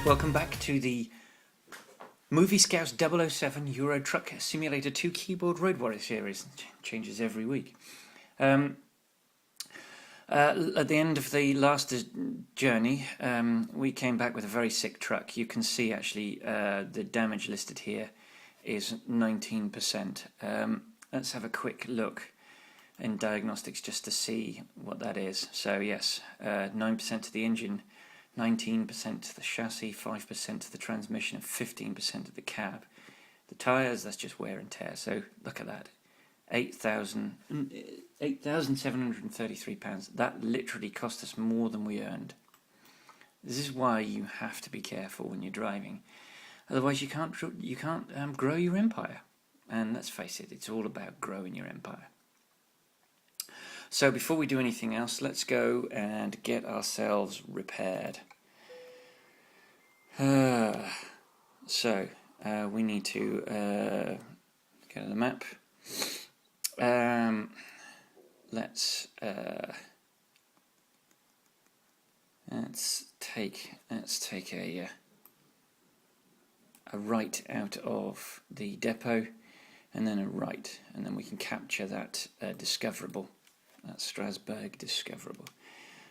welcome back to the Movie Scouts 007 Euro Truck Simulator 2 Keyboard Road Warrior series. Changes every week. At the end of the last journey, we came back with a very sick truck. You can see actually the damage listed here is 19%. Let's have a quick look in diagnostics just to see what that is. So yes, 9% to the engine, 19% to the chassis, 5% to the transmission, and 15% of the cab. The tyres, that's just wear and tear. So look at that, £8,733. That literally cost us more than we earned. This is why you have to be careful when you're driving. Otherwise, you can't grow your empire. And let's face it, it's all about growing your empire. So before we do anything else, let's go and get ourselves repaired. We need to go to the map. Let's take a right out of the depot, and then a right, and then we can capture that discoverable. That's Strasbourg discoverable.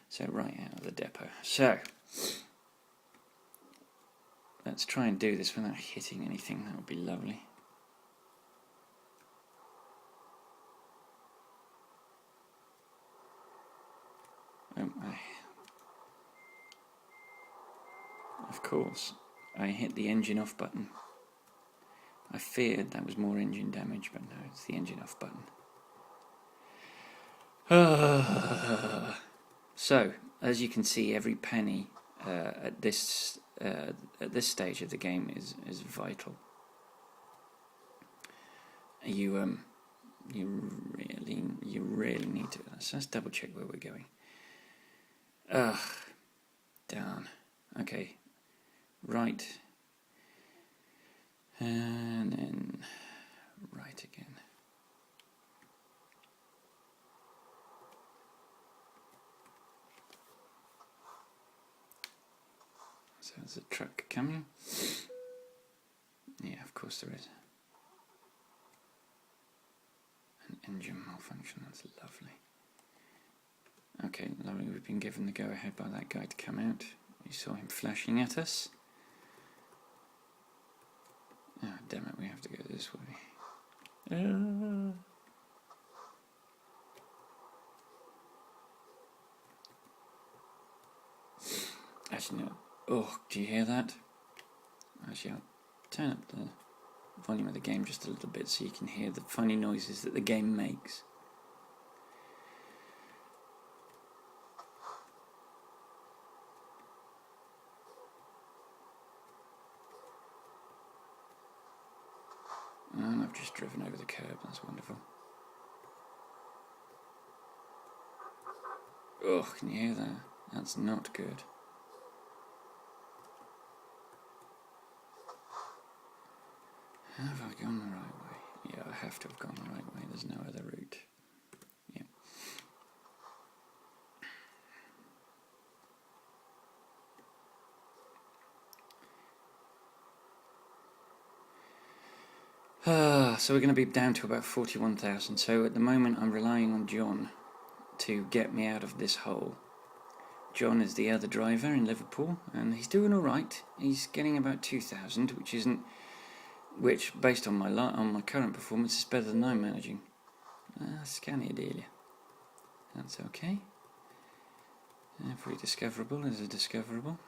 So right out of the depot. So let's try and do this without hitting anything. That would be lovely. Of course, I hit the engine off button. I feared that was more engine damage, but no, it's the engine off button. So, as you can see, every penny at this stage of the game is vital. You really need to. So let's double check where we're going. Down. Okay, right, and then right again. So there's a truck coming. Yeah, of course there is. An engine malfunction, that's lovely. Okay, lovely, we've been given the go-ahead by that guy to come out. You saw him flashing at us. Ah, oh, damn it, we have to go this way. Actually, no. Oh, do you hear that? Actually, I'll turn up the volume of the game just a little bit so you can hear the funny noises that the game makes. And I've just driven over the curb, that's wonderful. Oh, can you hear that? That's not good. Have I gone the right way? Yeah, I have to have gone the right way, there's no other route. Yeah. So we're going to be down to about 41,000. So at the moment I'm relying on John to get me out of this hole. John is the other driver in Liverpool, and he's doing all right. He's getting about 2,000, which based on my current performance is better than I'm managing. Scandinavia. That's okay. Every discoverable is a discoverable.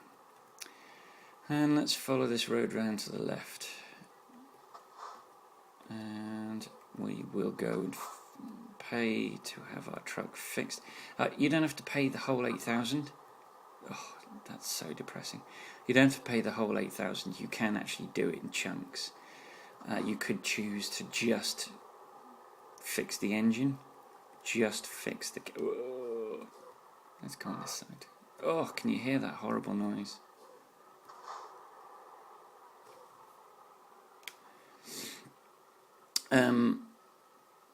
And let's follow this road round to the left. And we will go and pay to have our truck fixed. You don't have to pay the whole 8,000. Oh, that's so depressing. You don't have to pay the whole 8,000. You can actually do it in chunks. You could choose to just fix the engine. Just fix the... Oh, let's go on this side. Oh, can you hear that horrible noise?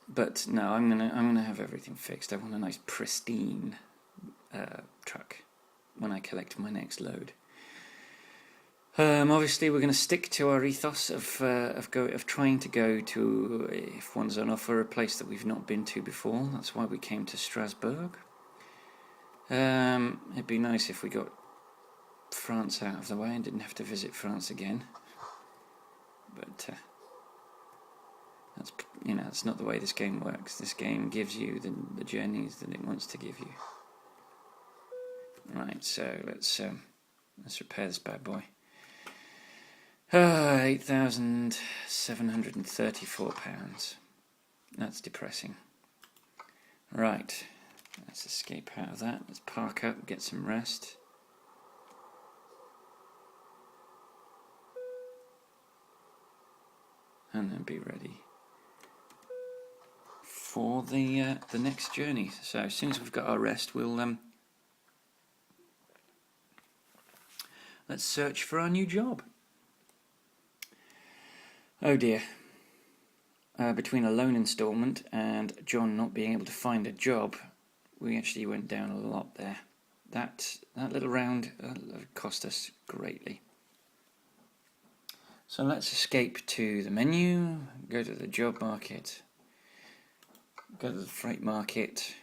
But no, I'm gonna have everything fixed. I want a nice pristine truck when I collect my next load. Obviously, we're going to stick to our ethos of trying to go to, if one's on offer, a place that we've not been to before. That's why we came to Strasbourg. It'd be nice if we got France out of the way and didn't have to visit France again. But that's not the way this game works. This game gives you the journeys that it wants to give you. Right, so let's repair this bad boy. £8,734. That's depressing. Right, let's escape out of that. Let's park up, get some rest. And then be ready for the next journey. So as soon as we've got our rest, we'll let's search for our new job. Oh dear. Between a loan instalment and John not being able to find a job, we actually went down a lot there. That little round cost us greatly. So let's escape to the menu, go to the job market, go to the freight market.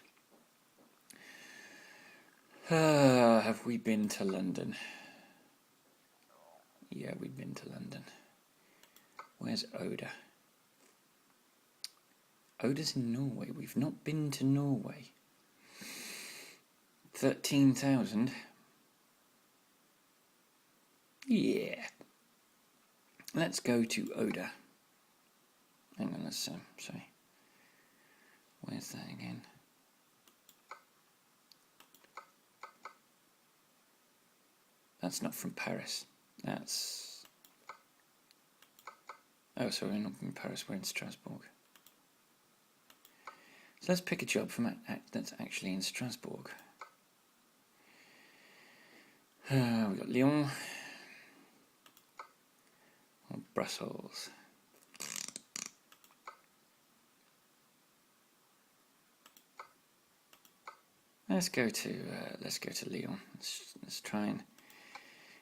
Have we been to London? Yeah, we've been to London. Where's Oda? Oda's in Norway. We've not been to Norway. 13,000. Yeah. Let's go to Oda. Hang on, let's sorry. Where's that again? That's not from Paris. That's... Oh, sorry, we're not in Paris, we're in Strasbourg. So let's pick a job from that's actually in Strasbourg. We've got Lyon or Brussels. Let's go to Lyon. Let's try and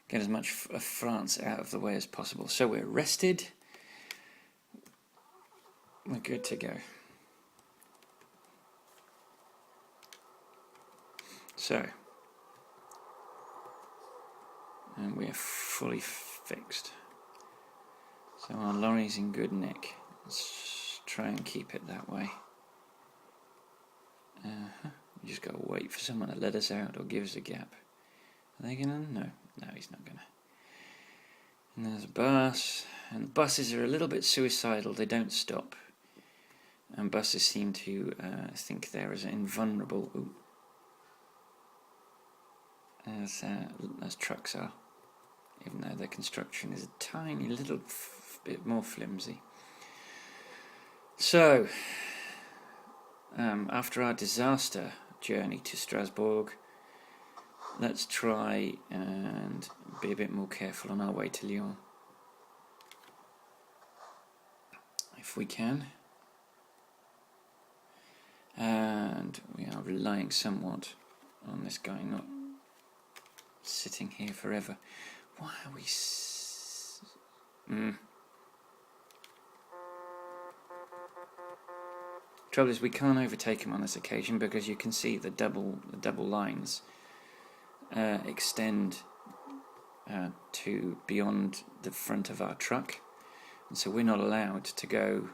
get as much of France out of the way as possible. So we're rested. We're good to go. So, and we're fully fixed. So our lorry's in good nick. Let's try and keep it that way. We just gotta wait for someone to let us out or give us a gap. Are they gonna? No, he's not gonna. And there's a bus, and the buses are a little bit suicidal. They don't stop, and buses seem to think they're as invulnerable as trucks are, even though their construction is a tiny little bit more flimsy. So, after our disaster journey to Strasbourg, let's try and be a bit more careful on our way to Lyon, if we can. And we are relying somewhat on this guy not sitting here forever. Why are we... Trouble is, we can't overtake him on this occasion because you can see the double lines extend to beyond the front of our truck, and so we're not allowed to go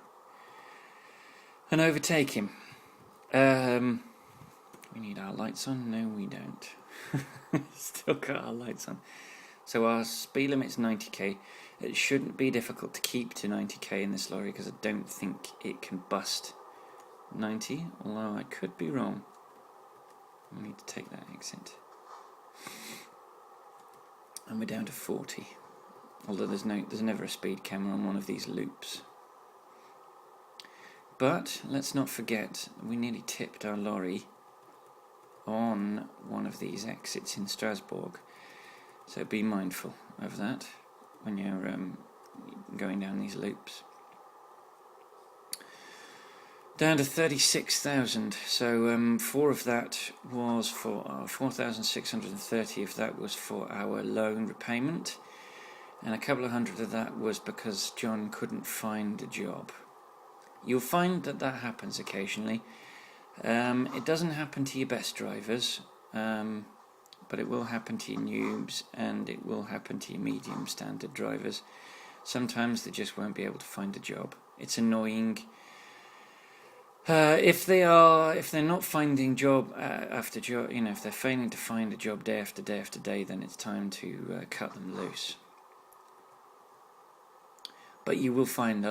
and overtake him. We need our lights on. No, we don't. Still got our lights on. So our speed limit's 90k. It shouldn't be difficult to keep to 90k in this lorry because I don't think it can bust 90, although I could be wrong. We need to take that exit. And we're down to 40. Although there's never a speed camera on one of these loops. But let's not forget, we nearly tipped our lorry on one of these exits in Strasbourg. So be mindful of that when you're going down these loops. Down to 36,000. So 4 of that was for 4,630 of that was for our loan repayment, and a couple of hundred of that was because John couldn't find a job. You'll find that that happens occasionally. It doesn't happen to your best drivers, but it will happen to your noobs, and it will happen to your medium standard drivers. Sometimes they just won't be able to find a job. It's annoying. If they're not finding job after job, if they're failing to find a job day after day after day, then it's time to cut them loose. But you will find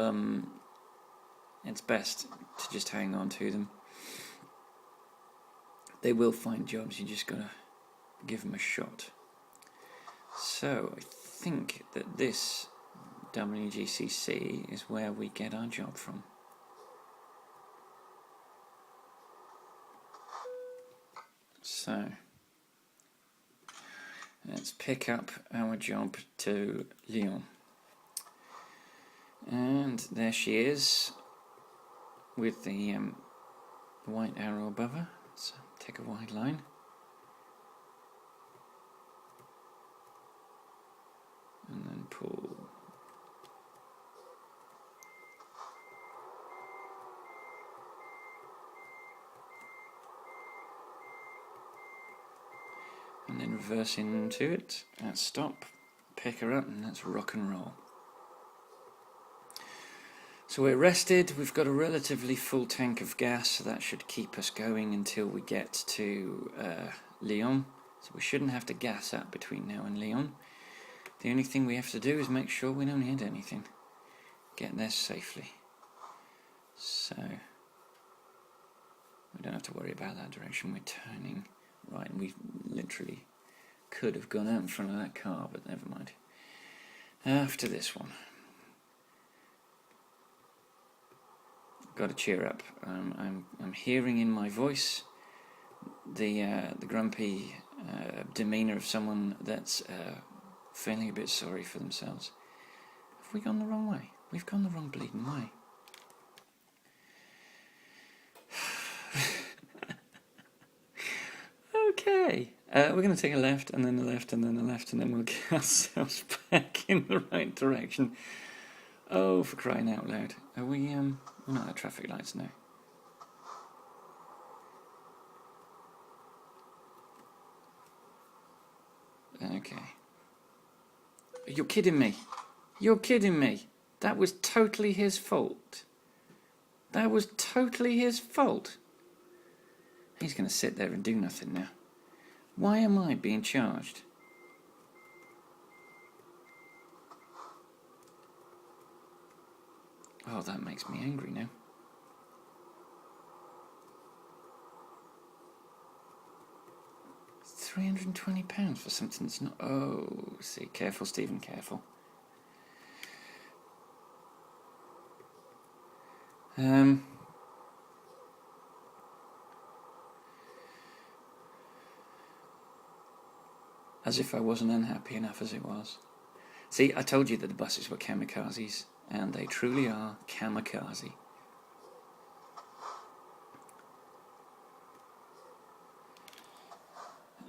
it's best to just hang on to them. They will find jobs. You just gotta give them a shot. So I think that this WGCC is where we get our job from. So let's pick up our job to Lyon. And there she is with the white arrow above her. So take a wide line. And then pull. And then reverse into it. Let's stop, pick her up, and let's rock and roll. So we're rested, we've got a relatively full tank of gas, so that should keep us going until we get to Lyon. So we shouldn't have to gas up between now and Lyon. The only thing we have to do is make sure we don't hit anything. Get there safely. So we don't have to worry about that direction, we're turning right, and we literally could have gone out in front of that car, but never mind. After this one. Got to cheer up. I'm hearing in my voice the grumpy demeanour of someone that's feeling a bit sorry for themselves. Have we gone the wrong way? We've gone the wrong bleeding way. Okay. We're going to take a left, and then a left, and then a left, and then we'll get ourselves back in the right direction. Oh, for crying out loud. Are we, we're not at traffic lights now. Okay. You're kidding me. You're kidding me. That was totally his fault. That was totally his fault. He's going to sit there and do nothing now. Why am I being charged? Oh, that makes me angry now. £320 for something that's not... Oh, see, careful, Stephen, careful. As if I wasn't unhappy enough as it was. See, I told you that the buses were kamikazes, and they truly are kamikaze.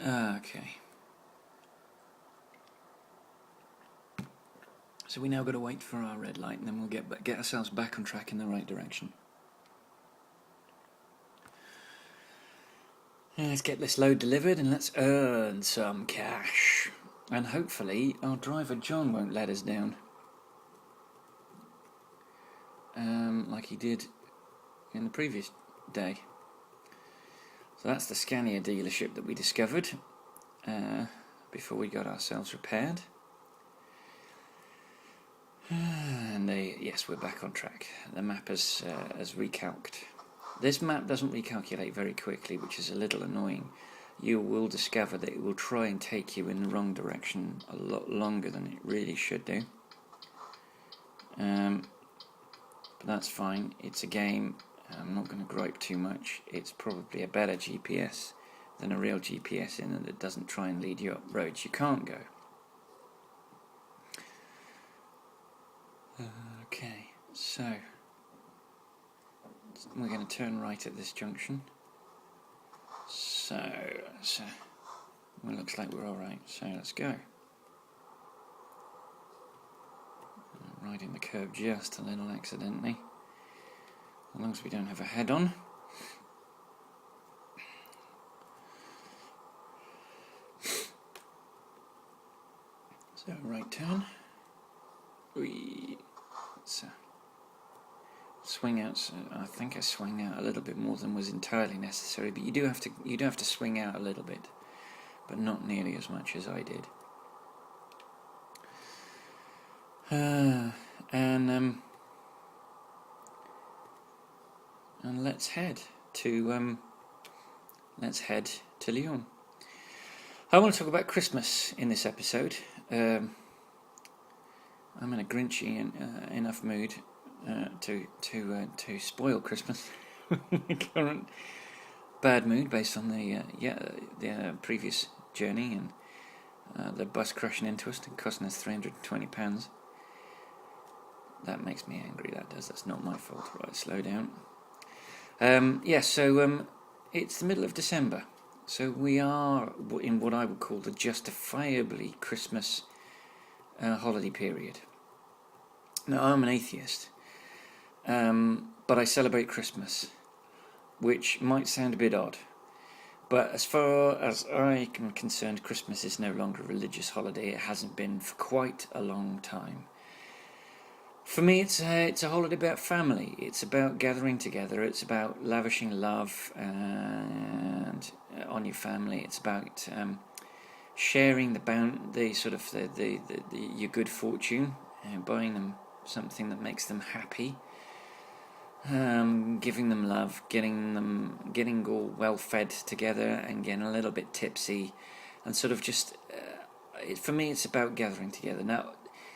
Okay. So we now got to wait for our red light, and then we'll get ourselves back on track in the right direction. Let's get this load delivered and let's earn some cash. And hopefully our driver John won't let us down. Like he did in the previous day. So that's the Scania dealership that we discovered before we got ourselves repaired. And yes, we're back on track. The map has recalced. This map doesn't recalculate very quickly, which is a little annoying. You will discover that it will try and take you in the wrong direction a lot longer than it really should do. But that's fine. It's a game. I'm not going to gripe too much. It's probably a better GPS than a real GPS in that it doesn't try and lead you up roads you can't go. Okay, so we're going to turn right at this junction. So well, looks like we're alright, so let's go. riding the curb just a little accidentally, as long as we don't have a head-on. So right turn. So swing out. So I think I swung out a little bit more than was entirely necessary, but you do have to swing out a little bit, but not nearly as much as I did. And let's head to Lyon. I want to talk about Christmas in this episode. I'm in a Grinchy enough mood to spoil Christmas. The current bad mood based on the previous journey and the bus crashing into us and costing us £320. That makes me angry. That does. That's not my fault. Right, slow down. So it's the middle of December. So we are in what I would call the justifiably Christmas holiday period. Now, I'm an atheist, but I celebrate Christmas, which might sound a bit odd. But as far as I am concerned, Christmas is no longer a religious holiday. It hasn't been for quite a long time. For me, it's a holiday about family. It's about gathering together. It's about lavishing love and on your family. It's about sharing your good fortune, buying them something that makes them happy, giving them love, getting all well fed together and getting a little bit tipsy, and sort of just for me, it's about gathering together. Now,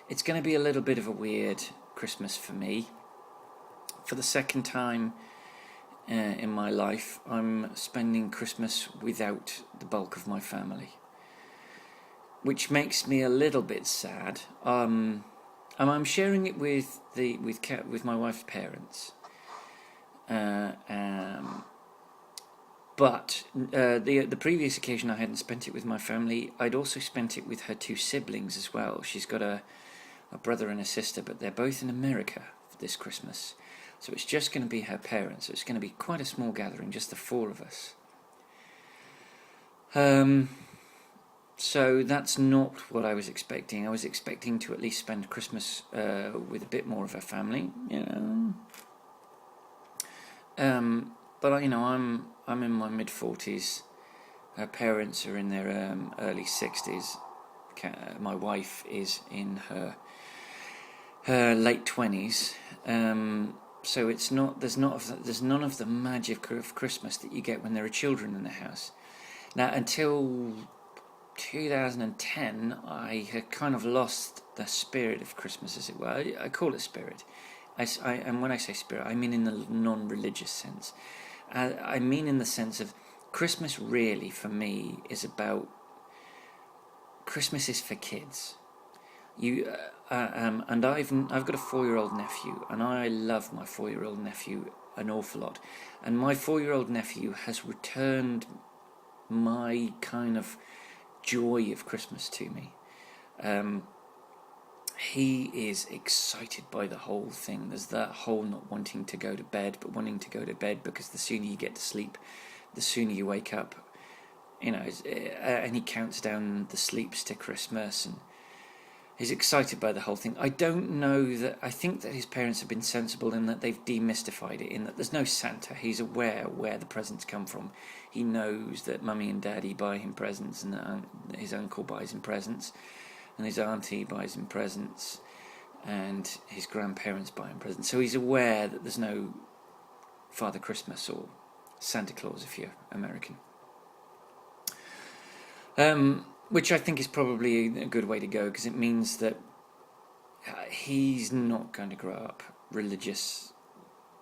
it's going to be a little bit of a weird Christmas for me. For the second time in my life, I'm spending Christmas without the bulk of my family, which makes me a little bit sad. And I'm sharing it with my wife's parents. But the previous occasion I hadn't spent it with my family. I'd also spent it with her two siblings as well. She's got a brother and a sister, but they're both in America for this Christmas. So it's just going to be her parents. So it's going to be quite a small gathering, just the four of us. So that's not what I was expecting. I was expecting to at least spend Christmas with a bit more of her family, But I'm in my mid-40s. Her parents are in their early 60s. My wife is in her late 20s. So it's not. There's none of the magic of Christmas that you get when there are children in the house. Now, until 2010, I had kind of lost the spirit of Christmas, as it were. I call it spirit. And when I say spirit, I mean in the non-religious sense. I mean in the sense of Christmas really, for me, is about... Christmas is for kids. And I've got a 4-year-old nephew, and I love my 4-year-old nephew an awful lot. And my 4-year-old nephew has returned my kind of joy of Christmas to me. He is excited by the whole thing. There's that whole not wanting to go to bed, but wanting to go to bed because the sooner you get to sleep, the sooner you wake up. And he counts down the sleeps to Christmas, and he's excited by the whole thing. I think that his parents have been sensible in that they've demystified it, in that there's no Santa. He's aware where the presents come from. He knows that Mummy and Daddy buy him presents, and that his uncle buys him presents, and his auntie buys him presents, and his grandparents buy him presents. So he's aware that there's no Father Christmas or Santa Claus if you're American. Which I think is probably a good way to go, because it means that he's not going to grow up religious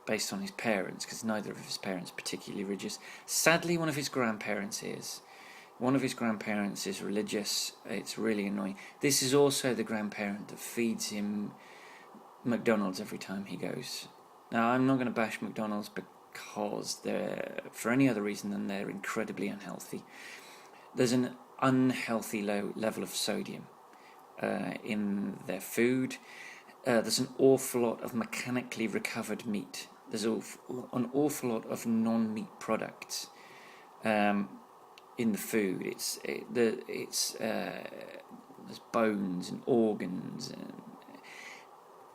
based on his parents, because neither of his parents are particularly religious. Sadly, one of his grandparents is. One of his grandparents is religious. It's really annoying. This is also the grandparent that feeds him McDonald's every time he goes. Now, I'm not going to bash McDonald's because they're, for any other reason than they're incredibly unhealthy. There's an unhealthy low level of sodium in their food. there's an awful lot of mechanically recovered meat. There's an awful lot of non-meat products in the food. There's bones and organs,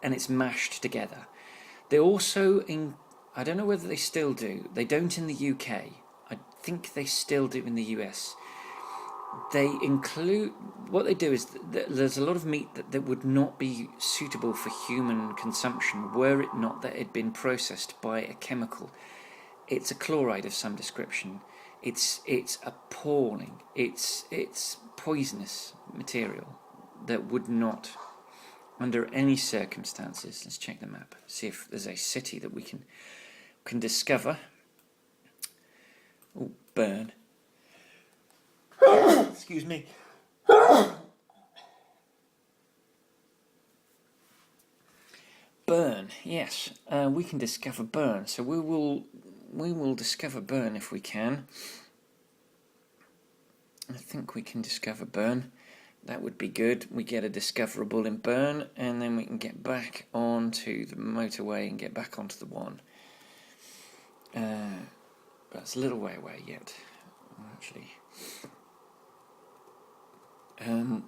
and it's mashed together. They also, I don't know whether they still do. They don't in the UK. I think they still do in the US. They include, what they do is there's a lot of meat that would not be suitable for human consumption were it not that it had been processed by a chemical. It's a chloride of some description. It's appalling. It's poisonous material that would not, under any circumstances, let's check the map, see if there's a city that we can discover. Oh, Bern. Excuse me. Bern, yes, we can discover Bern. So we will discover Bern if we can. I think we can discover Bern. That would be good. We get a discoverable in Bern, and then we can get back onto the motorway and get back onto the one. But it's a little way away yet, actually. I'm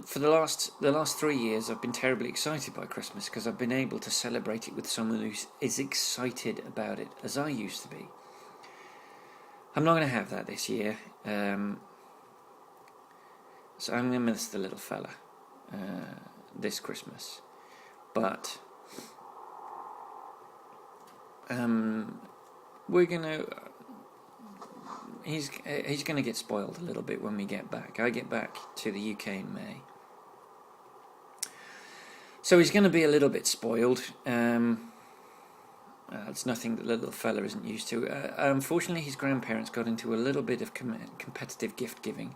for the last 3 years I've been terribly excited by Christmas because I've been able to celebrate it with someone who is excited about it as I used to be. I'm not going to have that this year, so I'm going to miss the little fella this Christmas. But we're gonna. He's going to get spoiled a little bit when we get back. I get back to the UK in May, so he's going to be a little bit spoiled. It's nothing that the little fella isn't used to. Unfortunately, his grandparents got into a little bit of competitive gift giving,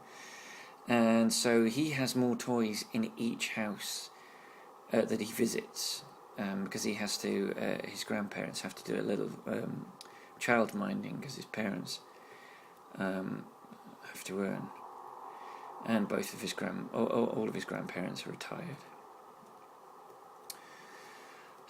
and so he has more toys in each house that he visits, because he has to. His grandparents have to do a little child minding because his parents have to earn, and both of his all of his grandparents are retired.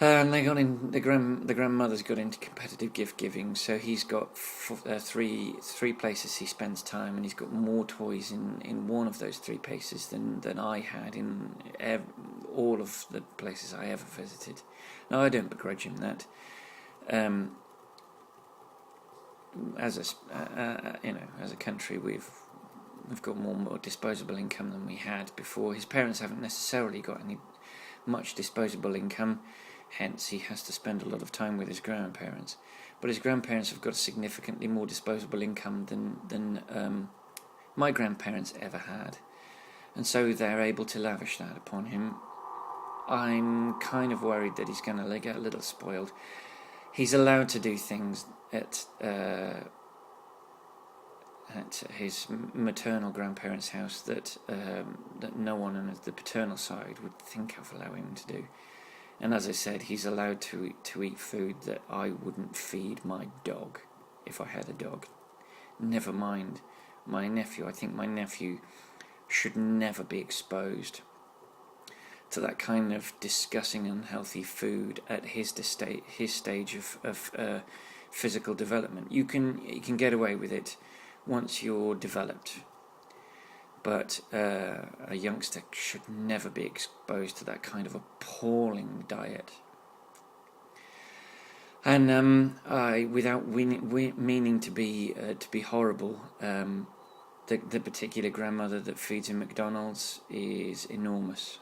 And they got in. The grandmothers got into competitive gift giving, so he's got three places he spends time, and he's got more toys in one of those 3 places than I had in all of the places I ever visited. Now I don't begrudge him that. As a country, we've got more disposable income than we had before. His parents haven't necessarily got much disposable income. Hence, he has to spend a lot of time with his grandparents. But his grandparents have got significantly more disposable income than my grandparents ever had. And so they're able to lavish that upon him. I'm kind of worried that he's going to get a little spoiled. He's allowed to do things at his maternal grandparents' house that no one on the paternal side would think of allowing him to do. And as I said, he's allowed to eat food that I wouldn't feed my dog if I had a dog. Never mind my nephew. I think my nephew should never be exposed to that kind of disgusting, unhealthy food at his stage of physical development. You can get away with it once you're developed. But a youngster should never be exposed to that kind of appalling diet. And without meaning to be horrible, the particular grandmother that feeds him McDonald's is enormous.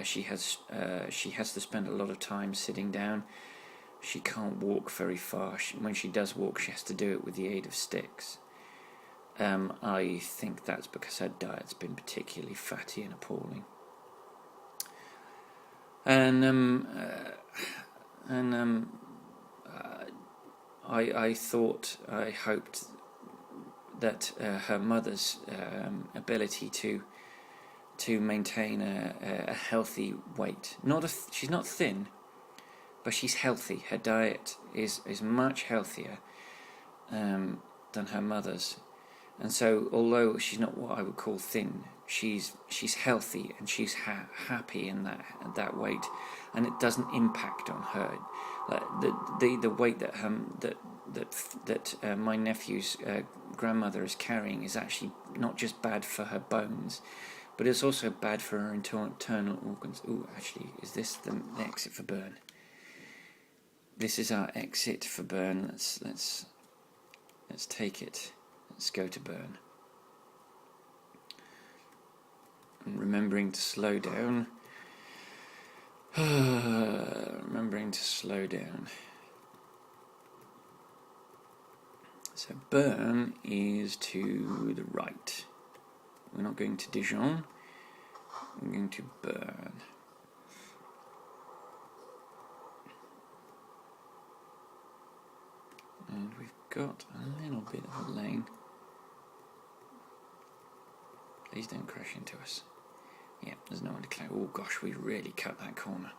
She has to spend a lot of time sitting down. She can't walk very far. When she does walk, she has to do it with the aid of sticks. I think that's because her diet's been particularly fatty and appalling. I hoped that her mother's ability to maintain a healthy weight. She's not thin, but she's healthy. Her diet is much healthier than her mother's. And so, although she's not what I would call thin, she's healthy and she's happy in that weight, and it doesn't impact on her. The weight that my nephew's grandmother is carrying is actually not just bad for her bones, but it's also bad for her internal organs. Oh, actually, is this the exit for Bern? This is our exit for Bern. Let's take it. Let's go to Bern. And remembering to slow down. Remembering to slow down. So Bern is to the right. We're not going to Dijon. We're going to Bern. And we've got a little bit of a lane. Please don't crash into us. Yeah, there's no one to clear. Oh gosh, we really cut that corner.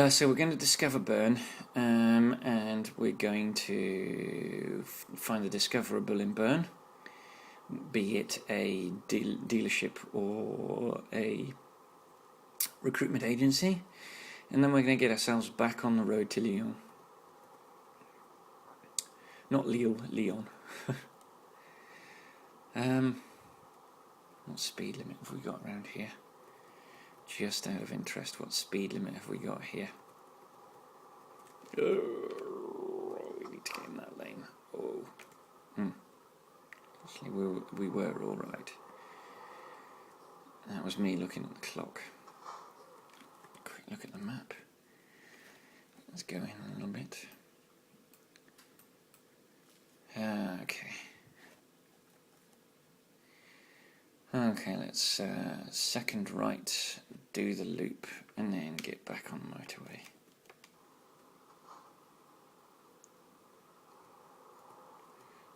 So we're going to discover Bern, and we're going to find the discoverable in Bern, be it a dealership or a recruitment agency, and then we're going to get ourselves back on the road to Lyon. Not Lyon, Lyon. What speed limit have we got around here? Just out of interest, what speed limit have we got here? Oh, we need to get in that lane. Oh, actually, we were all right. That was me looking at the clock. Quick look at the map. Let's go in a little bit. Okay. Okay, let's second right, do the loop, and then get back on the motorway.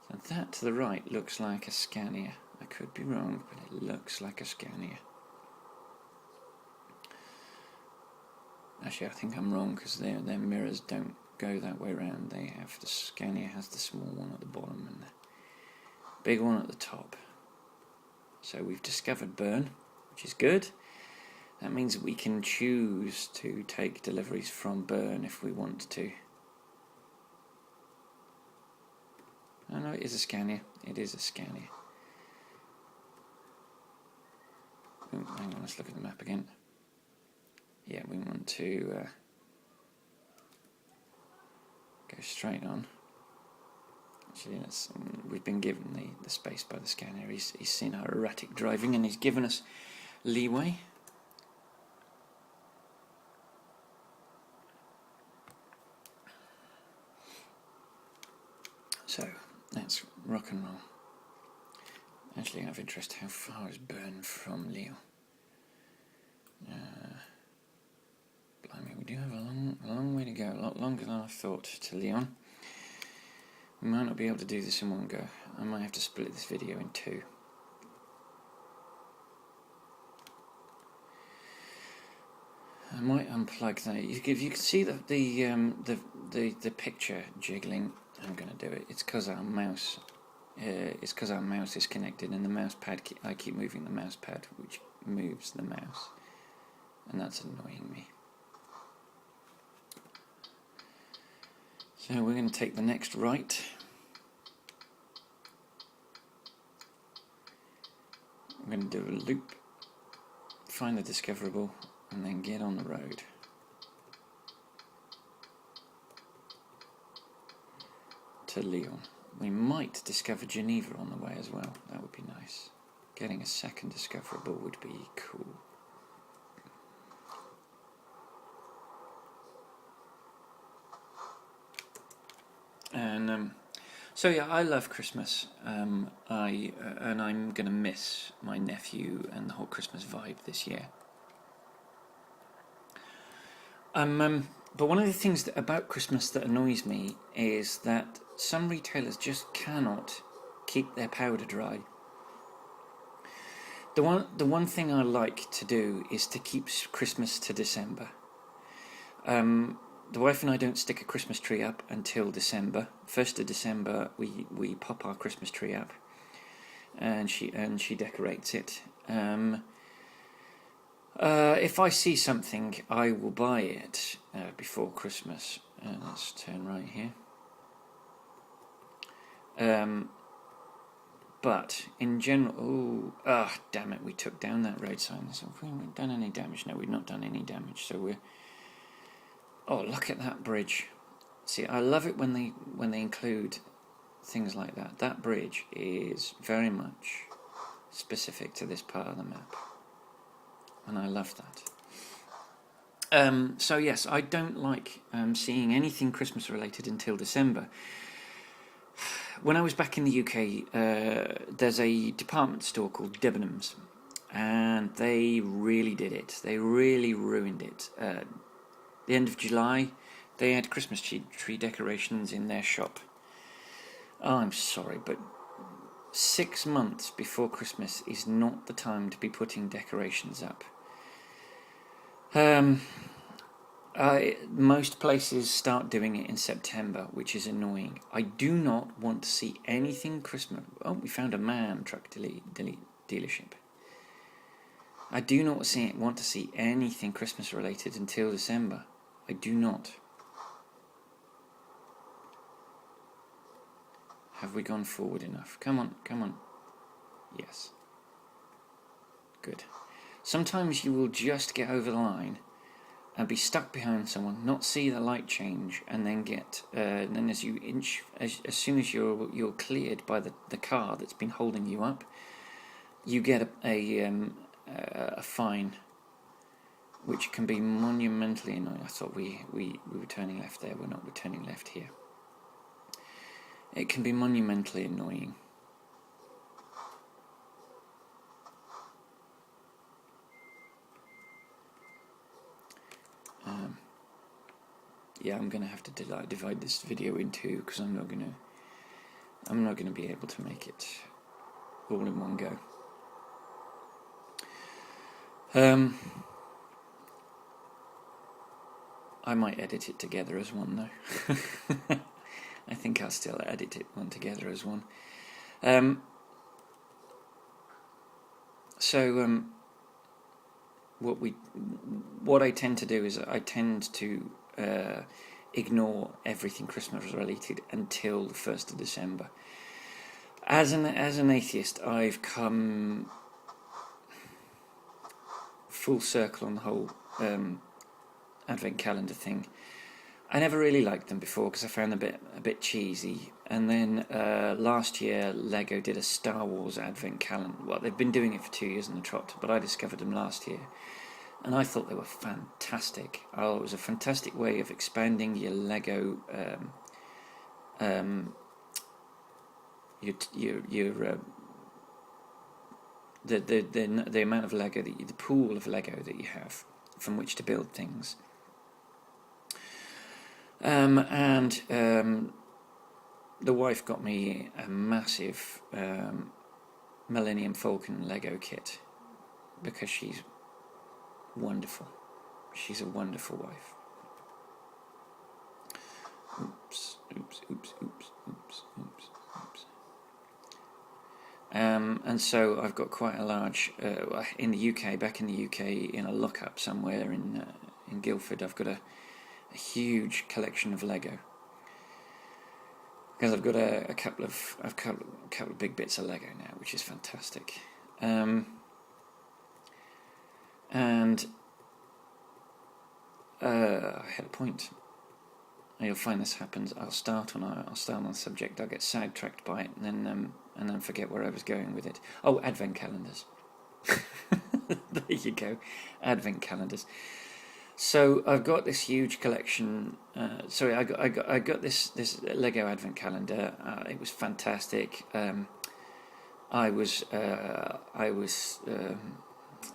So that to the right looks like a Scania. I could be wrong, but it looks like a Scania. Actually, I think I'm wrong because their mirrors don't go that way around. They have the Scania has the small one at the bottom and the big one at the top. So we've discovered Bern, which is good. That means that we can choose to take deliveries from Bern if we want to. Oh no, it is a Scania. It is a Scania. Oh, hang on, let's look at the map again. Yeah, we want to go straight on. Actually, we've been given the space by the Scania. He's seen our erratic driving and he's given us leeway. So, let's rock and roll. Actually, out of interest, how far is Bern from Lyon? Blimey, we do have a long way to go, a lot longer than I thought to Lyon. We might not be able to do this in one go. I might have to split this video in two. I might unplug that. If you can see the picture jiggling, I'm going to do it. It's because our mouse. It's because our mouse is connected, and the mouse pad. I keep moving the mouse pad, which moves the mouse, and that's annoying me. So we're going to take the next right. We're going to do a loop, find the discoverable, and then get on the road. To Lyon. We might discover Geneva on the way as well. That would be nice. Getting a second discoverable would be cool. And so yeah, I love Christmas. And I'm gonna miss my nephew and the whole Christmas vibe this year. But one of the things about Christmas that annoys me is that some retailers just cannot keep their powder dry. The one thing I like to do is to keep Christmas to December. The wife and I don't stick a Christmas tree up until December. 1st of December we pop our Christmas tree up. and she decorates it. If I see something, I will buy it before Christmas. Let's turn right here. But in general, damn it, we took down that road sign. So have we done any damage? No, we've not done any damage. So we're. Oh, look at that bridge. See, I love it when they include things like that. That bridge is very much specific to this part of the map, and I love that. So yes, I don't like seeing anything Christmas related until December. When I was back in the UK, there's a department store called Debenhams, and they really did it. They really ruined it. The end of July, they had Christmas tree decorations in their shop. Oh, I'm sorry, but 6 months before Christmas is not the time to be putting decorations up. Most places start doing it in September, which is annoying. I do not want to see anything Christmas. Oh, we found a MAN truck dealership. I do not want to see anything Christmas related until December. I do not. Have we gone forward enough? Come on, come on. Yes. Good. Sometimes you will just get over the line and be stuck behind someone, not see the light change, and then get then as you inch, as soon as you're cleared by the car that's been holding you up, you get a fine, which can be monumentally annoying. I thought we were turning left there. We're not. We're turning left here. It can be monumentally annoying. Yeah, I'm gonna have to divide this video in two because I'm not gonna be able to make it all in one go. I might edit it together as one though. I think I'll still edit it one together as one. What I tend to do is I tend to ignore everything Christmas related until the 1st of December. As an atheist, I've come full circle on the whole Advent calendar thing. I never really liked them before because I found them a bit cheesy. And then last year, Lego did a Star Wars Advent calendar. Well, they've been doing it for 2 years on the trot, but I discovered them last year. And I thought they were fantastic. Oh, it was a fantastic way of expanding your Lego, the amount of Lego the pool of Lego that you have from which to build things. The wife got me a massive Millennium Falcon Lego kit because she's wonderful. She's a wonderful wife. Oops. And so I've got quite a large in the UK. Back in the UK, in a lockup somewhere in Guildford, I've got a huge collection of Lego because I've got a couple of big bits of Lego now, which is fantastic. And I had a point. You'll find this happens. I'll start on a subject. I'll get sidetracked by it, and then forget where I was going with it. Oh, Advent calendars. There you go, Advent calendars. So I've got this huge collection. I got this Lego Advent calendar. It was fantastic. I was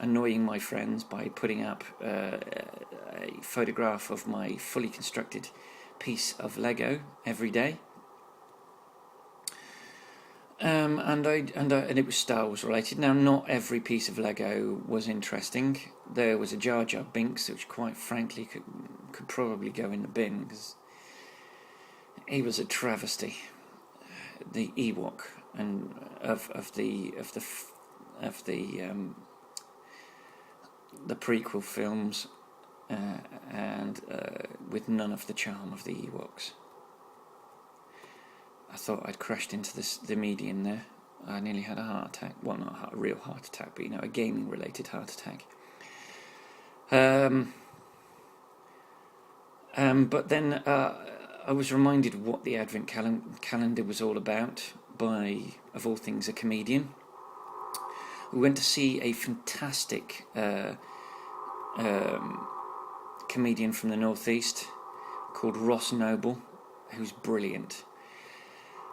annoying my friends by putting up a photograph of my fully constructed piece of Lego every day. And it was Star Wars related. Now, not every piece of Lego was interesting. There was a Jar Jar Binks, which quite frankly could probably go in the bin because he was a travesty. The Ewok. and of the prequel films, and with none of the charm of the Ewoks. I thought I'd crashed into the median there. I nearly had a heart attack. Well, not a real heart attack, but a gaming-related heart attack. But then I was reminded of what the Advent calendar was all about by, of all things, a comedian. We went to see a fantastic comedian from the Northeast called Ross Noble, who's brilliant.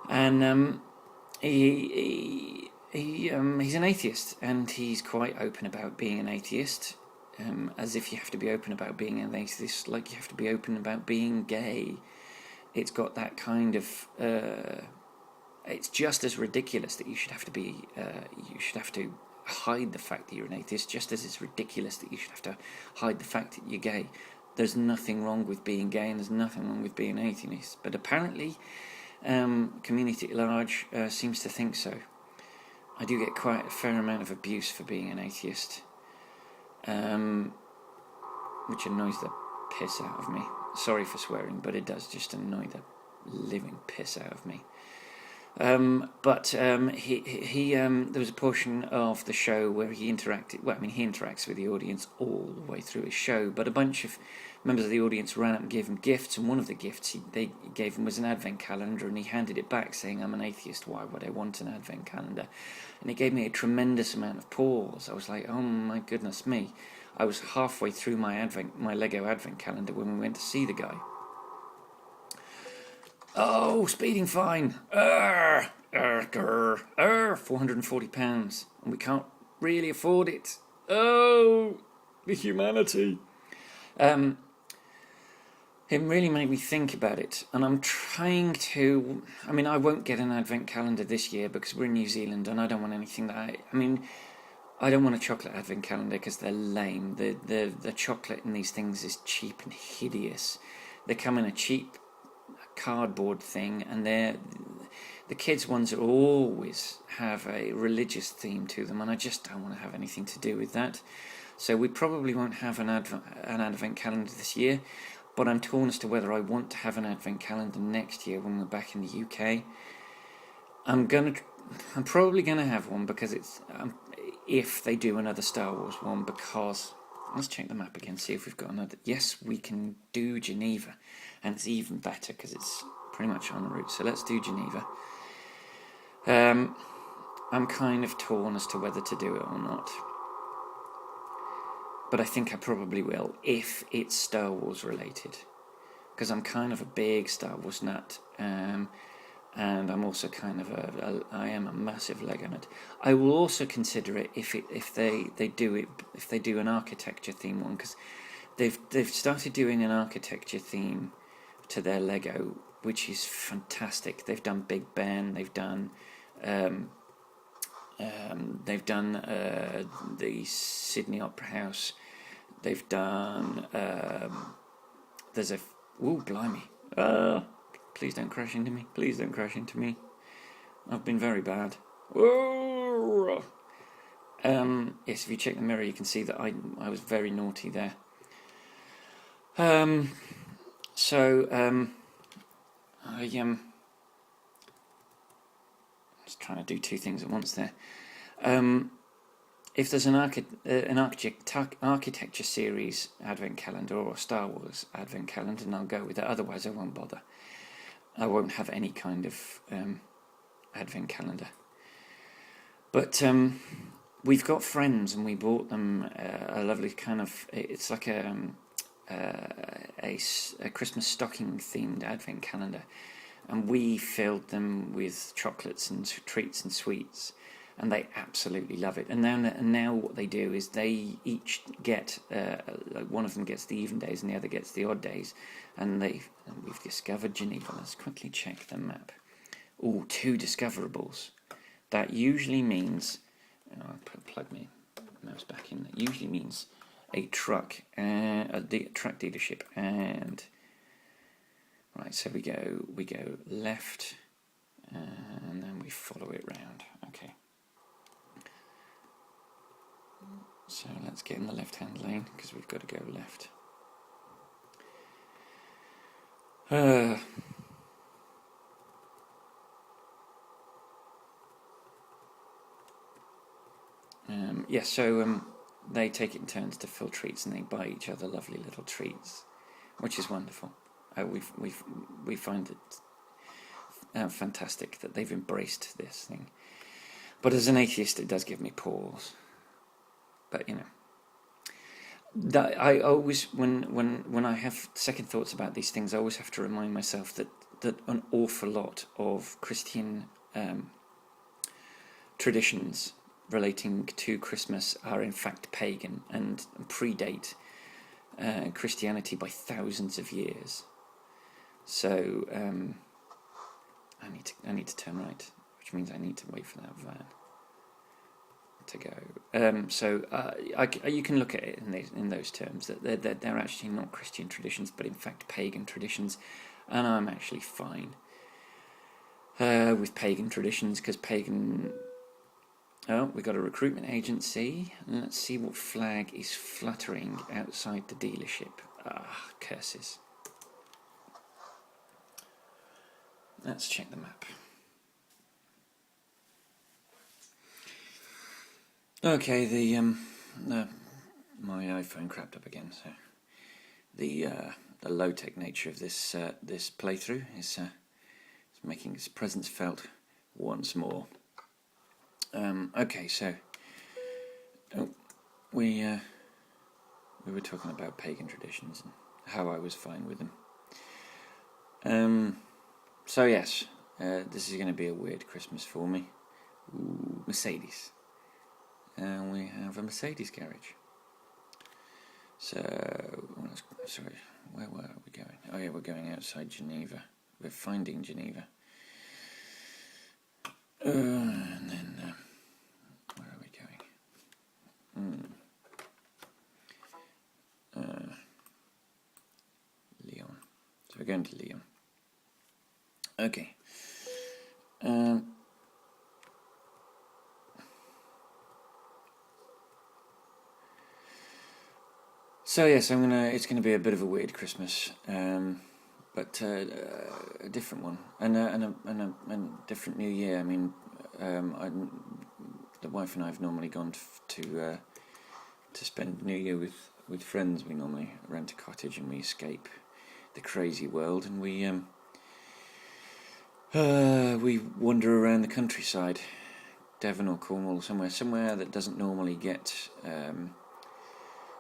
And he's an atheist, and he's quite open about being an atheist, as if you have to be open about being an atheist like you have to be open about being gay. It's got that kind of... it's just as ridiculous that you should have to hide the fact that you're an atheist, just as it's ridiculous that you should have to hide the fact that you're gay. There's nothing wrong with being gay, and there's nothing wrong with being an atheist. But apparently, community at large seems to think so. I do get quite a fair amount of abuse for being an atheist, which annoys the piss out of me. Sorry for swearing, but it does just annoy the living piss out of me. But there was a portion of the show where he interacted. Well, I mean, he interacts with the audience all the way through his show. But a bunch of members of the audience ran up and gave him gifts, and one of the gifts they gave him was an advent calendar, and he handed it back, saying, "I'm an atheist. Why would I want an advent calendar?" And it gave me a tremendous amount of pause. I was like, "Oh my goodness me!" I was halfway through my Lego advent calendar when we went to see the guy. Oh, speeding fine. £440, and we can't really afford it. Oh, the humanity. It really made me think about it, and I'm trying to... I mean, I won't get an advent calendar this year because we're in New Zealand, and I don't want anything that I don't want a chocolate advent calendar because they're lame. The chocolate in these things is cheap and hideous. They come in a cheap cardboard thing, and the kids' ones always have a religious theme to them, and I just don't want to have anything to do with that. So we probably won't have an advent calendar this year, but I'm torn as to whether I want to have an advent calendar next year when we're back in the UK. I'm probably gonna have one because it's if they do another Star Wars one, because let's check the map again, see if we've got another. Yes, we can do Geneva, and it's even better because it's pretty much en route. So let's do Geneva. I'm kind of torn as to whether to do it or not, but I think I probably will if it's Star Wars related, because I'm kind of a big Star Wars nut, and I'm also kind of I am a massive Lego nut. I will also consider it if they do an architecture theme one, because they've started doing an architecture theme to their Lego, which is fantastic. They've done Big Ben, they've done the Sydney Opera House, they've done there's a blimey. Please don't crash into me. Please don't crash into me. I've been very bad. Whoa. Yes, if you check the mirror, you can see that I was very naughty there. I was trying to do two things at once there. If there's an architecture series advent calendar or a Star Wars advent calendar, then I'll go with it. Otherwise, I won't bother. I won't have any kind of advent calendar. But we've got friends, and we bought them a lovely kind of... It's like a Christmas stocking themed advent calendar, and we filled them with chocolates and treats and sweets, and they absolutely love it. And now what they do is they each get like one of them gets the even days and the other gets the odd days, and we've discovered Geneva. Let's quickly check the map. Oh, 2 discoverables. That usually means... I'll plug my mouse back in. That usually means a truck, a truck dealership, and right. So we go left, and then we follow it round. Okay. So let's get in the left-hand lane because we've got to go left. Yes, so they take it in turns to fill treats, and they buy each other lovely little treats, which is wonderful. We find it fantastic that they've embraced this thing. But as an atheist, it does give me pause. But you know, that I always, when I have second thoughts about these things, I always have to remind myself that an awful lot of Christian traditions relating to Christmas are in fact pagan and predate Christianity by thousands of years. So I need to turn right, which means I need to wait for that van to go. You can look at it in those terms, that they're actually not Christian traditions, but in fact pagan traditions, and I'm actually fine with pagan traditions, because pagan. Oh, we got a recruitment agency. Let's see what flag is fluttering outside the dealership. Ah, curses. Let's check the map. Okay, my iPhone crapped up again, so the low-tech nature of this playthrough is making its presence felt once more. Okay, so we were talking about pagan traditions and how I was fine with them. So yes, this is going to be a weird Christmas for me. Ooh, Mercedes. And we have a Mercedes garage. So, sorry, where were we going? Oh yeah, we're going outside Geneva. We're finding Geneva. And then, where are we going? Lyon. So we're going to Lyon. Okay. So yes, it's gonna be a bit of a weird Christmas, but a different one, and a different New Year. I mean, the wife and I have normally gone to spend New Year with friends. We normally rent a cottage and we escape the crazy world, and we wander around the countryside, Devon or Cornwall, somewhere that doesn't normally get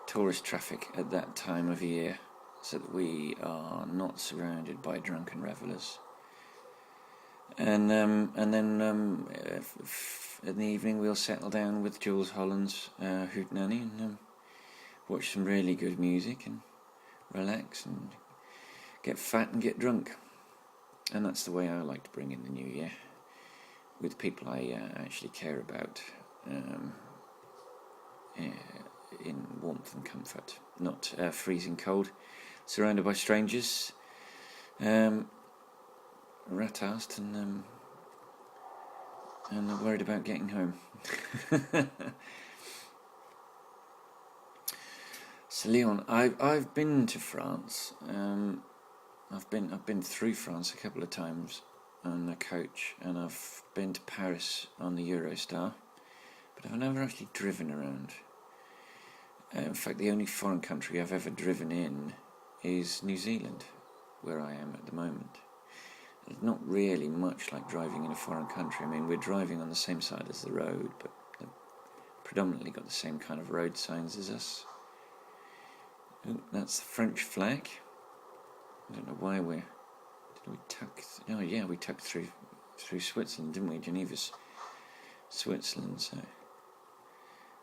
tourist traffic at that time of year, so that we are not surrounded by drunken revellers. And then in the evening we'll settle down with Jules Holland's Hootenanny and watch some really good music and relax and get fat and get drunk. And that's the way I like to bring in the new year, with people I actually care about, in warmth and comfort, not freezing cold, surrounded by strangers, rat-assed and worried about getting home. So Lyon, I've been to France. I've been through France a couple of times on a coach, and I've been to Paris on the Eurostar, but I've never actually driven around. In fact, the only foreign country I've ever driven in is New Zealand, where I am at the moment. It's not really much like driving in a foreign country. I mean, we're driving on the same side as the road, but they've predominantly got the same kind of road signs as us. Ooh, that's the French flag. I don't know why we tuck. Oh yeah, we tucked through Switzerland, didn't we? Geneva's Switzerland, so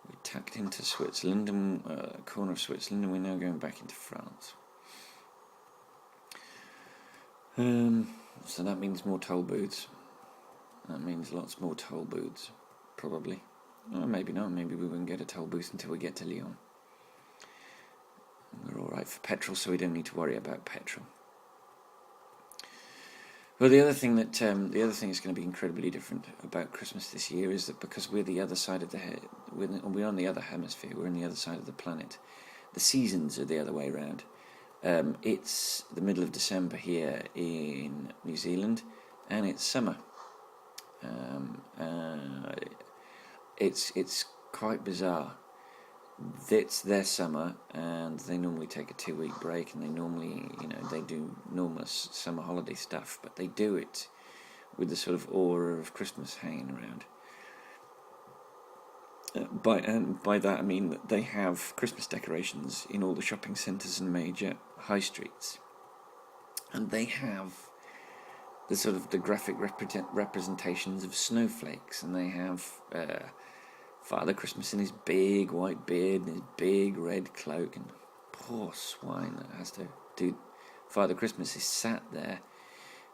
we tucked into Switzerland and a corner of Switzerland, and we're now going back into France. So that means more toll booths. That means lots more toll booths, probably. Or maybe not. Maybe we won't get a toll booth until we get to Lyon. We're all right for petrol, so we don't need to worry about petrol. Well, the other thing that's going to be incredibly different about Christmas this year is that because we're the other side of we're on the other hemisphere, we're on the other side of the planet. The seasons are the other way around. It's the middle of December here in New Zealand, and it's summer. It's quite bizarre. It's their summer, and they normally take a 2-week break, and they normally, they do normal summer holiday stuff, but they do it with the sort of aura of Christmas hanging around. By that I mean that they have Christmas decorations in all the shopping centres and major high streets, and they have the graphic representations of snowflakes, and they have Father Christmas in his big white beard and his big red cloak, and poor swine that has to do. Father Christmas is sat there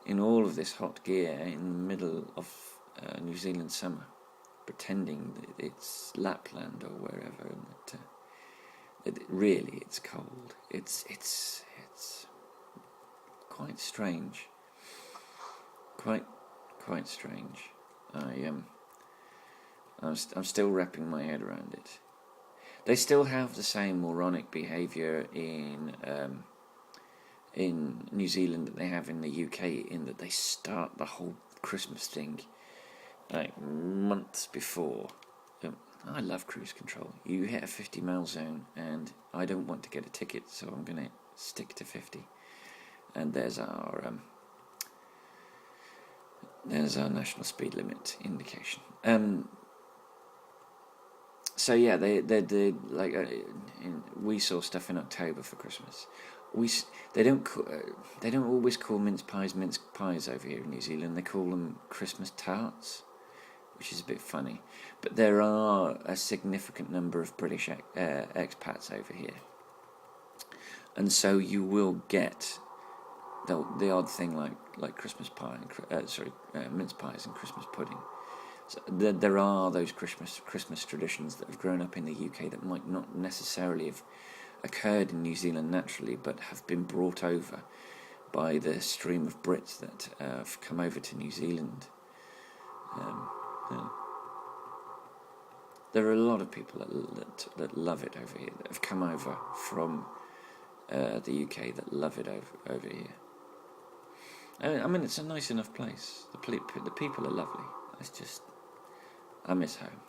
in all of this hot gear in the middle of New Zealand summer, pretending that it's Lapland or wherever, and that really it's cold. It's quite strange. Quite strange. I'm still wrapping my head around it. They still have the same moronic behaviour in New Zealand that they have in the UK, in that they start the whole Christmas thing like months before. I love cruise control. You hit a 50-mile zone, and I don't want to get a ticket, so I'm going to stick to 50. And there's our national speed limit indication. So yeah, they like we saw stuff in October for Christmas. They don't always call mince pies over here in New Zealand. They call them Christmas tarts, which is a bit funny. But there are a significant number of British expats over here, and so you will get the odd thing like Christmas pie and mince pies and Christmas pudding. So there are those Christmas traditions that have grown up in the UK that might not necessarily have occurred in New Zealand naturally, but have been brought over by the stream of Brits that have come over to New Zealand. There are a lot of people that love it over here, that have come over from the UK, that love it over here. I mean, it's a nice enough place. The people are lovely. It's just, I miss home.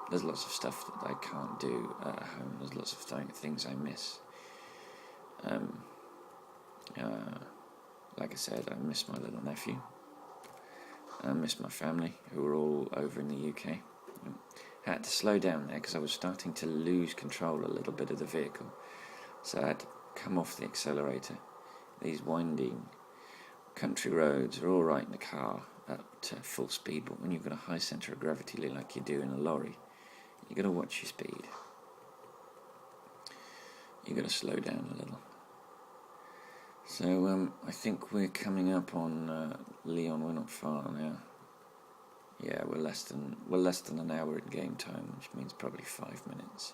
There's lots of stuff that I can't do at home. There's lots of things I miss. Like I said, I miss my little nephew. I miss my family, who are all over in the UK. I had to slow down there because I was starting to lose control a little bit of the vehicle. So I had to come off the accelerator. These winding country roads are all right in the car up to full speed, but when you've got a high centre of gravity like you do in a lorry, you've got to watch your speed. You've got to slow down a little. So I think we're coming up on Lyon. We're not far now. Yeah, we're less than an hour in game time, which means probably 5 minutes.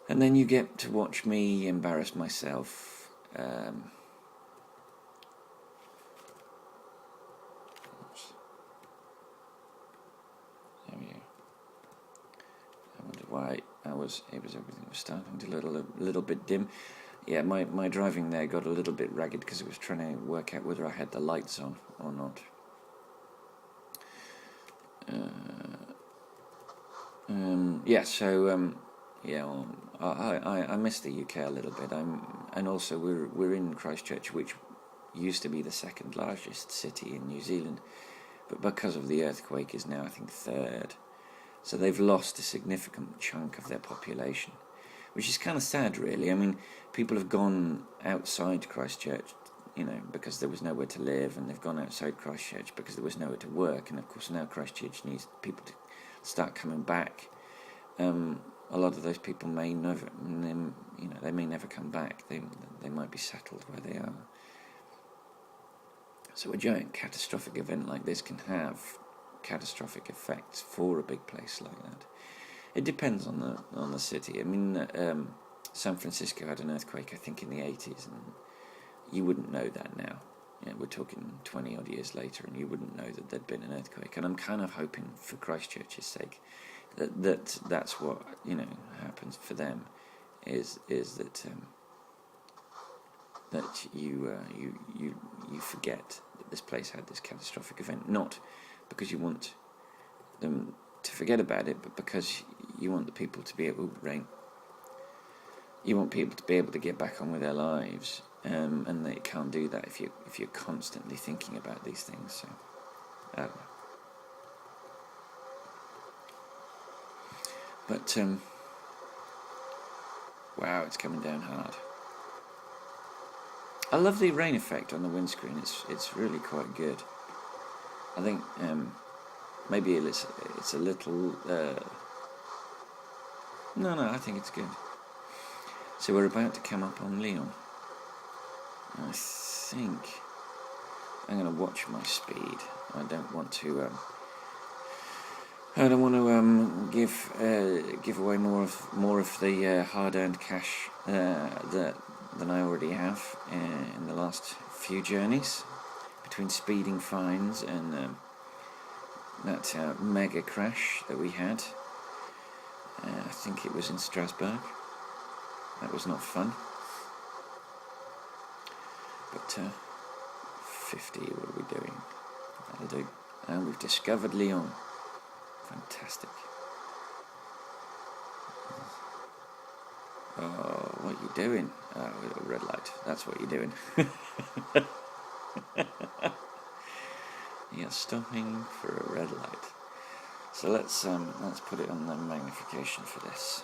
And then you get to watch me embarrass myself. I wonder why everything was starting to look a little bit dim. Yeah, my driving there got a little bit ragged because it was trying to work out whether I had the lights on or not. I miss the UK a little bit. And also we're in Christchurch, which used to be the second largest city in New Zealand, but because of the earthquake is now, I think, third. So they've lost a significant chunk of their population, which is kind of sad, really. I mean, people have gone outside Christchurch, because there was nowhere to live, and they've gone outside Christchurch because there was nowhere to work, and of course now Christchurch needs people to start coming back. A lot of those people may never, they may never come back. They might be settled where they are. So a giant catastrophic event like this can have catastrophic effects for a big place like that. It depends on the city. I mean, San Francisco had an earthquake, I think, in the 80s, and you wouldn't know that now. Yeah, we're talking 20 odd years later, and you wouldn't know that there'd been an earthquake. And I'm kind of hoping, for Christchurch's sake, that's what happens for them, is that that you forget that this place had this catastrophic event, not because you want them to forget about it, but because you want the people to be able You want people to be able to get back on with their lives, and they can't do that if you're constantly thinking about these things. So, I don't know. But wow, it's coming down hard. I love the rain effect on the windscreen. It's really quite good. I think maybe it's a little. No, I think it's good. So we're about to come up on Lyon. I think I'm going to watch my speed. I don't want to. I don't want to give away more of the hard-earned cash than I already have in the last few journeys, between speeding fines and that mega crash that we had. I think it was in Strasbourg. That was not fun. But 50, what are we doing? That'll do. And we've discovered Lyon. Fantastic. Oh, what are you doing? Oh, red light. That's what you're doing. You're stopping for a red light. So let's put it on the magnification for this.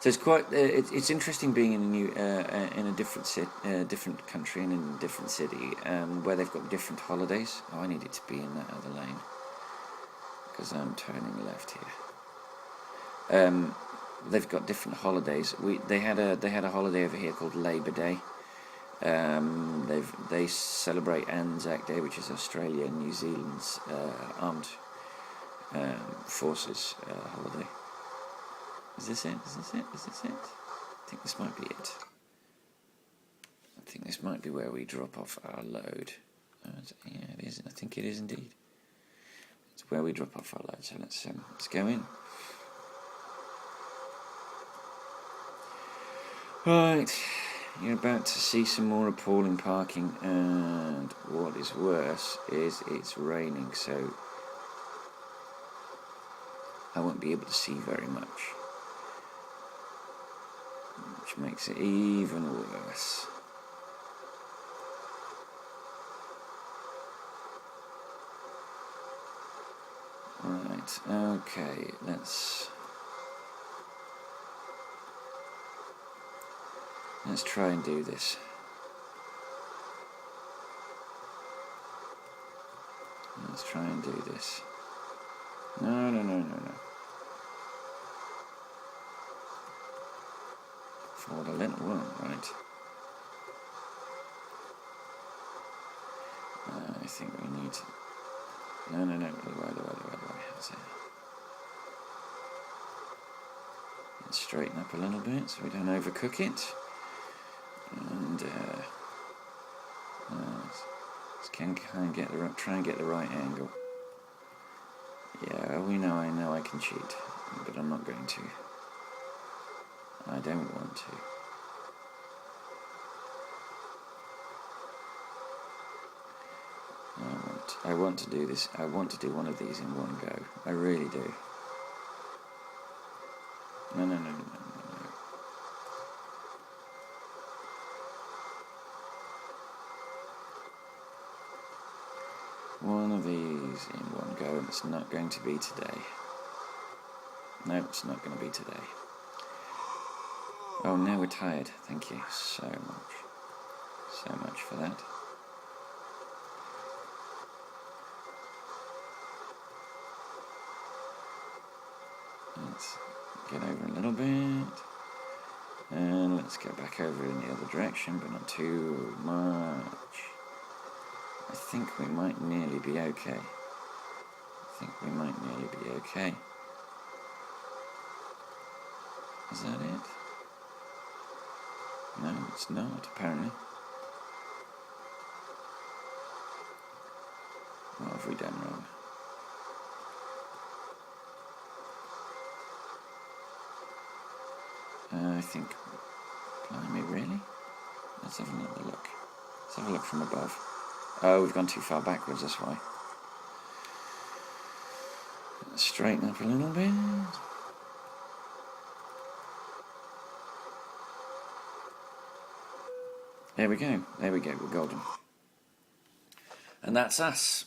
So it's quite. It's interesting being in a new, in a different country and in a different city, where they've got different holidays. Oh, I needed to be in that other lane because I'm turning left here. They've got different holidays. They had a holiday over here called Labour Day. They celebrate Anzac Day, which is Australia and New Zealand's armed forces holiday. Is this it? I think this might be it. I think this might be where we drop off our load. Yeah, it is. I think it is indeed. It's where we drop off our load. So let's go in. Right, you're about to see some more appalling parking, and what is worse is it's raining, so I won't be able to see very much, which makes it even worse. Right, okay, let's try and do this. Let's try and do this. No. Forward a little one, right. I think we need to... No. The way. That's it. Let's straighten up a little bit so we don't overcook it. And try and get the right angle. Yeah, I know I can cheat, but I'm not going to. I don't want to. I want to do this. I want to do one of these in one go. I really do. No. One of these in one go, and it's not going to be today. No, it's not going to be today. Oh, now we're tired. Thank you so much. So much for that. Let's get over a little bit. And let's go back over in the other direction, but not too much. I think we might nearly be okay. Is that it? No, it's not, apparently. What have we done wrong? I think... Blimey, really? Let's have another look. Let's have a look from above. Oh, we've gone too far backwards, that's why. Let's straighten up a little bit. There we go, we're golden. And that's us.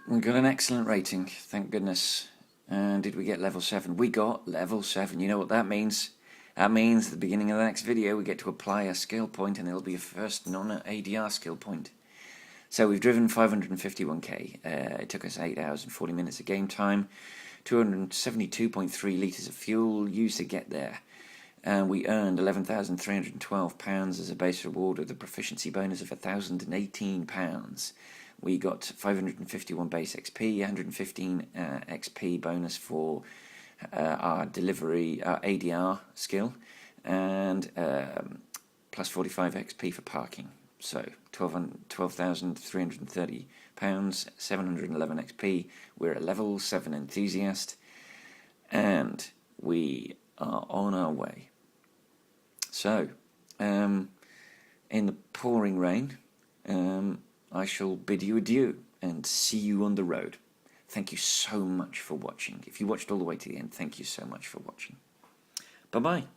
We got an excellent rating, thank goodness. And did we get level 7? We got level 7. You know what that means? That means at the beginning of the next video we get to apply a skill point, and it'll be a first non-ADR skill point. So we've driven 551k. It took us 8 hours and 40 minutes of game time, 272.3 litres of fuel used to get there. And we earned £11,312 as a base reward with a proficiency bonus of £1,018. We got 551 base XP, 115 XP bonus for our delivery, our ADR skill, and plus 45 XP for parking. So £12,330, 711 XP. We're a level 7 enthusiast, and we are on our way. So, in the pouring rain, I shall bid you adieu and see you on the road. Thank you so much for watching. If you watched all the way to the end, thank you so much for watching. Bye-bye.